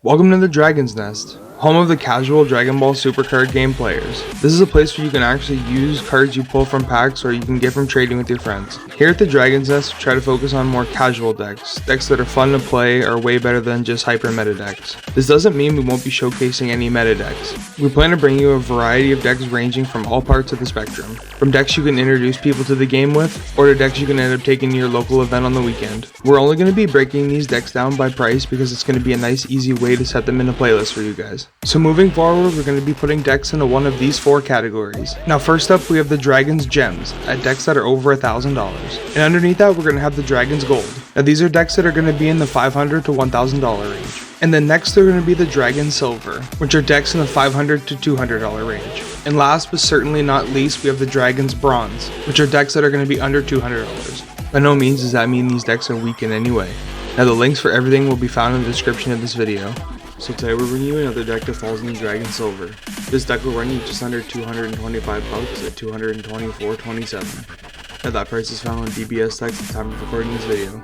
Welcome to the Dragon's Nest, home of the casual Dragon Ball Super card game players. This is a place where you can actually use cards you pull from packs or you can get from trading with your friends. Here at the Dragon's Nest, we try to focus on more casual decks that are fun to play are way better than just hyper meta decks. This doesn't mean we won't be showcasing any meta decks. We plan to bring you a variety of decks ranging from all parts of the spectrum, from decks you can introduce people to the game with, or to decks you can end up taking to your local event on the weekend. We're only going to be breaking these decks down by price because it's going to be a nice easy way to set them in a playlist for you guys. So moving forward, we're going to be putting decks into one of these four categories. Now first up, we have the Dragon's Gems, at decks that are over $1,000. And underneath that, we're going to have the Dragon's Gold. Now these are decks that are going to be in the $500 to $1,000 range. And then next they're going to be the Dragon Silver, which are decks in the $500 to $200 range. And last but certainly not least, we have the Dragon's Bronze, which are decks that are going to be under $200. By no means does that mean these decks are weak in any way. Now the links for everything will be found in the description of this video. So today we're bringing you another deck that falls in the Dragon Silver. This deck will run you just under 225 bucks at $224.27. Now that price is found on DBS-Decks at the time of recording this video.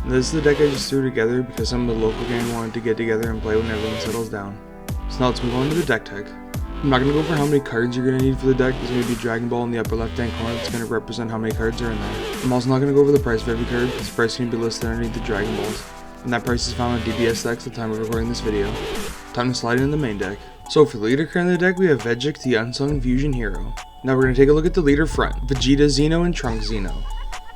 Now this is the deck I just threw together because some of the local gang wanted to get together and play when everyone settles down. So now let's move on to the deck tech. I'm not going to go over how many cards you're going to need for the deck. There's going to be Dragon Ball in the upper left hand corner that's going to represent how many cards are in there. I'm also not going to go over the price of every card because the price is going to be listed underneath the Dragon Balls. And that price is found on DBS-Decks at the time of recording this video. Time to slide in the main deck. So for the leader card in the deck, we have VEGEKS, the Unsung Fusion Hero. Now we're going to take a look at the leader front, Vegeta Xeno and Trunks Xeno.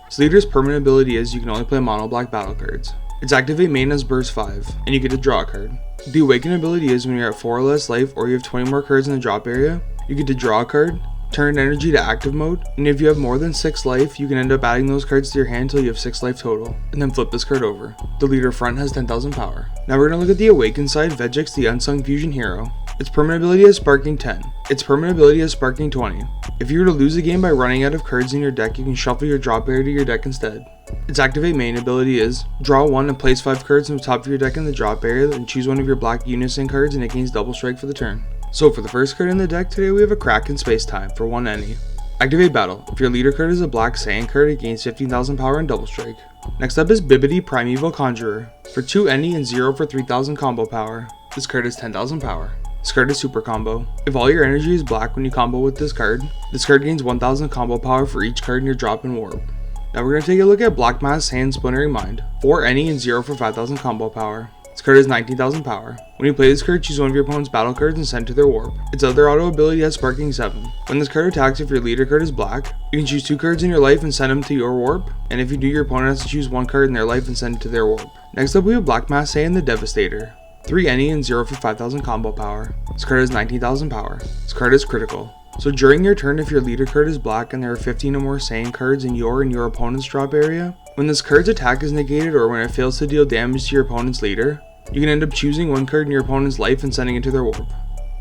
This leader's permanent ability is you can only play mono black battle cards. Its activate main has burst 5, and you get to draw a card. The awaken ability is when you're at 4 or less life or you have 20 more cards in the drop area, you get to draw a card, turn energy to active mode, and if you have more than 6 life, you can end up adding those cards to your hand until you have 6 life total, and then flip this card over. The leader front has 10,000 power. Now we're going to look at the awaken side, VEGEKS, the Unsung Fusion Hero. Its permanent ability is Sparking 10. Its permanent ability is Sparking 20. If you were to lose a game by running out of cards in your deck, you can shuffle your drop area to your deck instead. Its activate main ability is draw 1 and place 5 cards from the top of your deck in the drop area, and choose one of your black unison cards and it gains double strike for the turn. So for the first card in the deck today, we have a Kraken Space Time for 1 any. Activate battle. If your leader card is a black Saiyan card, it gains 15,000 power and double strike. Next up is Bibbidi Primeval Conjurer for 2 any and 0 for 3,000 combo power. This card is 10,000 power. This card is super combo. If all your energy is black when you combo with this card gains 1,000 combo power for each card in your drop and warp. Now we're going to take a look at Black Mass Sand Splintering Mind, 4 any and 0 for 5,000 combo power. This card is 19,000 power. When you play this card, choose one of your opponent's battle cards and send to their warp. Its other auto ability has Sparking 7. When this card attacks, if your leader card is black, you can choose 2 cards in your life and send them to your warp, and if you do, your opponent has to choose 1 card in their life and send it to their warp. Next up we have Black Mass Saiyan the Devastator, 3 any and 0 for 5,000 combo power. This card is 19,000 power. This card is critical. So during your turn, if your leader card is black and there are 15 or more Saiyan cards in your and your opponent's drop area, when this card's attack is negated or when it fails to deal damage to your opponent's leader, you can end up choosing 1 card in your opponent's life and sending it to their warp.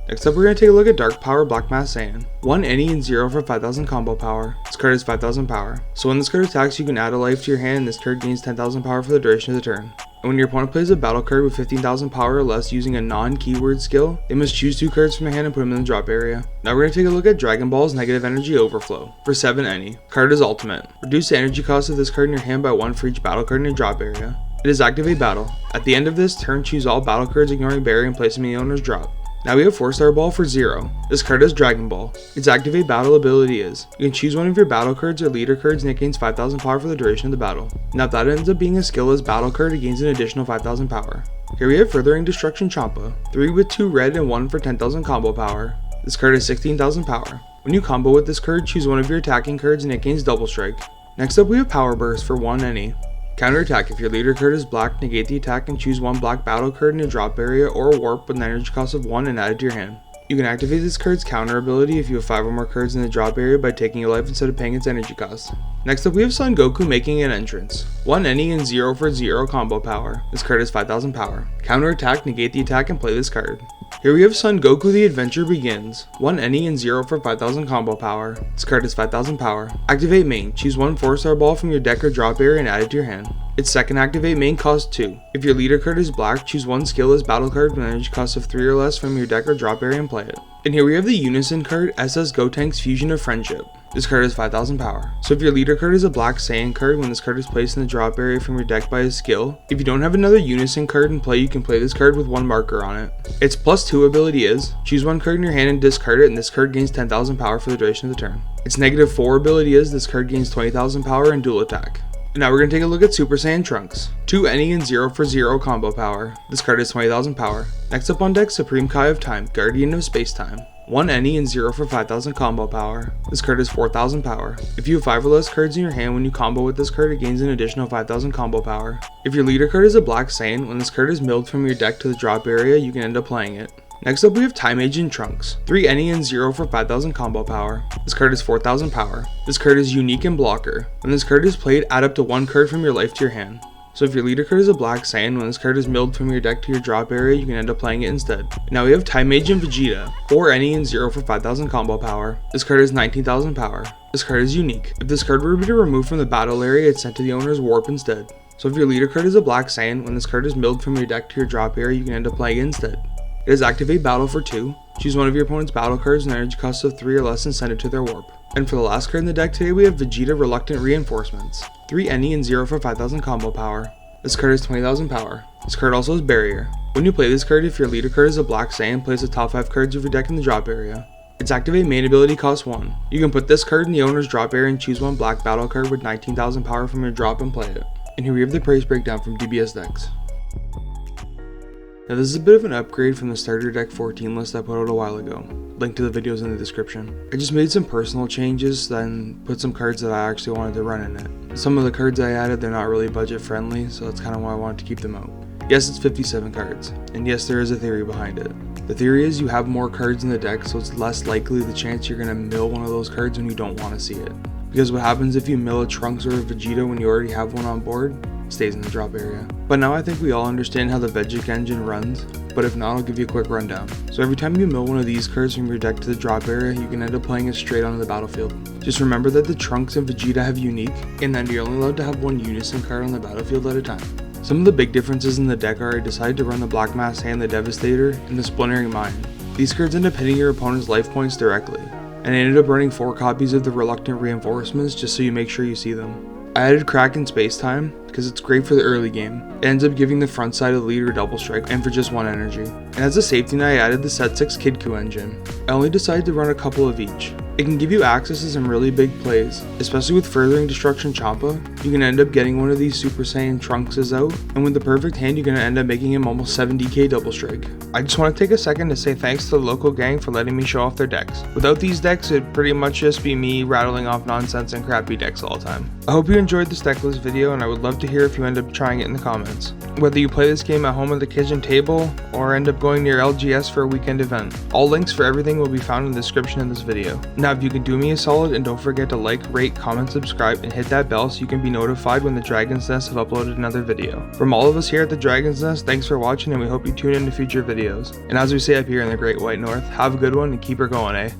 Next up we're going to take a look at Dark Power Black Mass Saiyan, 1 any and 0 for 5,000 combo power. This card is 5,000 power. So when this card attacks, you can add a life to your hand and this card gains 10,000 power for the duration of the turn. And when your opponent plays a battle card with 15,000 power or less using a non-keyword skill, they must choose 2 cards from their hand and put them in the drop area. Now we're going to take a look at Dragon Ball's Negative Energy Overflow for 7 any. Card is ultimate. Reduce the energy cost of this card in your hand by 1 for each battle card in your drop area. It is activate battle. At the end of this turn, choose all battle cards ignoring Barry and place them in the owner's drop. Now we have 4-star Ball for 0. This card is Dragon Ball. Its activate battle ability is, you can choose one of your battle cards or leader cards and it gains 5,000 power for the duration of the battle. Now if that ends up being a skill as battle card, it gains an additional 5,000 power. Here we have Furthering Destruction Champa, 3 with 2 red and 1 for 10,000 combo power. This card is 16,000 power. When you combo with this card, choose one of your attacking cards and it gains double strike. Next up we have Power Burst for 1 any. Counter attack. If your leader card is black, negate the attack and choose 1 black battle card in a drop area or a warp with an energy cost of 1 and add it to your hand. You can activate this card's counter ability if you have 5 or more cards in the drop area by taking a life instead of paying its energy cost. Next up we have Son Goku making an entrance, 1 any and 0 for 0 combo power. This card is 5,000 power. Counter attack, negate the attack and play this card. Here we have Son Goku The Adventure Begins, 1 any and 0 for 5,000 combo power. This card is 5,000 power. Activate main, choose 1 4-star ball from your deck or drop area and add it to your hand. Its second activate main costs 2. If your leader card is black, choose 1 skillless battle card with an energy cost of 3 or less from your deck or drop area and play it. And here we have the Unison card, SS Gotenks Fusion of Friendship. This card has 5000 power. So if your leader card is a black Saiyan card, when this card is placed in the drop area from your deck by his skill, if you don't have another unison card in play, you can play this card with one marker on it. Its +2 ability is, choose one card in your hand and discard it, and this card gains 10,000 power for the duration of the turn. Its -4 ability is, this card gains 20,000 power and dual attack. And now we're going to take a look at Super Saiyan Trunks. 2 any and 0 for 0 combo power. This card has 20,000 power. Next up on deck, Supreme Kai of Time, Guardian of Space-Time. 1 any and 0 for 5,000 combo power. This card has 4,000 power. If you have 5 or less cards in your hand, when you combo with this card, it gains an additional 5,000 combo power. If your leader card is a black Saiyan, when this card is milled from your deck to the drop area, you can end up playing it. Next up we have Time Agent Trunks. 3 any and 0 for 5,000 combo power. This card has 4,000 power. This card is unique and blocker. When this card is played, add up to 1 card from your life to your hand. So if your leader card is a black Saiyan, when this card is milled from your deck to your drop area, you can end up playing it instead. Now we have Time Agent Vegeta. 4 any and 0 for 5,000 combo power. This card has 19,000 power. This card is unique. If this card were to be removed from the battle area, it's sent to the owner's warp instead. So if your leader card is a black Saiyan, when this card is milled from your deck to your drop area, you can end up playing it instead. It has Activate Battle for 2. Choose one of your opponent's battle cards and energy cost of 3 or less and send it to their warp. And for the last card in the deck today, we have Vegeta Reluctant Reinforcements. 3 any and 0 for 5,000 combo power. This card has 20,000 power. This card also has Barrier. When you play this card, if your leader card is a black Saiyan, place the top 5 cards of your deck in the drop area. Its Activate main ability costs 1. You can put this card in the owner's drop area and choose one black battle card with 19,000 power from your drop and play it. And here we have the price breakdown from DBS-Decks. Now this is a bit of an upgrade from the starter deck 14 list I put out a while ago. Link to the video is in the description. I just made some personal changes, then put some cards that I actually wanted to run in it. Some of the cards I added, they're not really budget friendly, so that's kind of why I wanted to keep them out. Yes, it's 57 cards, and yes, there is a theory behind it. The theory is you have more cards in the deck, so it's less likely the chance you're going to mill one of those cards when you don't want to see it. Because what happens if you mill a Trunks or a Vegeta when you already have one on board? Stays in the drop area. But now I think we all understand how the VEGEKS engine runs, but if not, I'll give you a quick rundown. So every time you mill one of these cards from your deck to the drop area, you can end up playing it straight onto the battlefield. Just remember that the Trunks and Vegeta have unique, and that you're only allowed to have one unison card on the battlefield at a time. Some of the big differences in the deck are I decided to run the Black Mass Hand, the Devastator, and the Splintering Mind. These cards end up hitting your opponent's life points directly, and I ended up running 4 copies of the Reluctant Reinforcements just so you make sure you see them. I added Crack in Space-Time because it's great for the early game. It ends up giving the front side of the leader double strike and for just 1 energy. And as a safety net, I added the Set 6 Kid Ku engine. I only decided to run a couple of each. It can give you access to some really big plays, especially with Furthering Destruction Champa. You can end up getting one of these Super Saiyan Trunkses out, and with the perfect hand, you're going to end up making him almost 70k double strike. I just want to take a second to say thanks to the local gang for letting me show off their decks. Without these decks, it'd pretty much just be me rattling off nonsense and crappy decks all the time. I hope you enjoyed this deck list video, and I would love to hear if you end up trying it in the comments. Whether you play this game at home at the kitchen table, or end up going near LGS for a weekend event. All links for everything will be found in the description of this video. Now if you can do me a solid and don't forget to like, rate, comment, subscribe, and hit that bell so you can be notified when the Dragon's Nest have uploaded another video. From all of us here at the Dragon's Nest, thanks for watching, and we hope you tune in to future videos. And as we say up here in the Great White North, have a good one and keep her going, eh?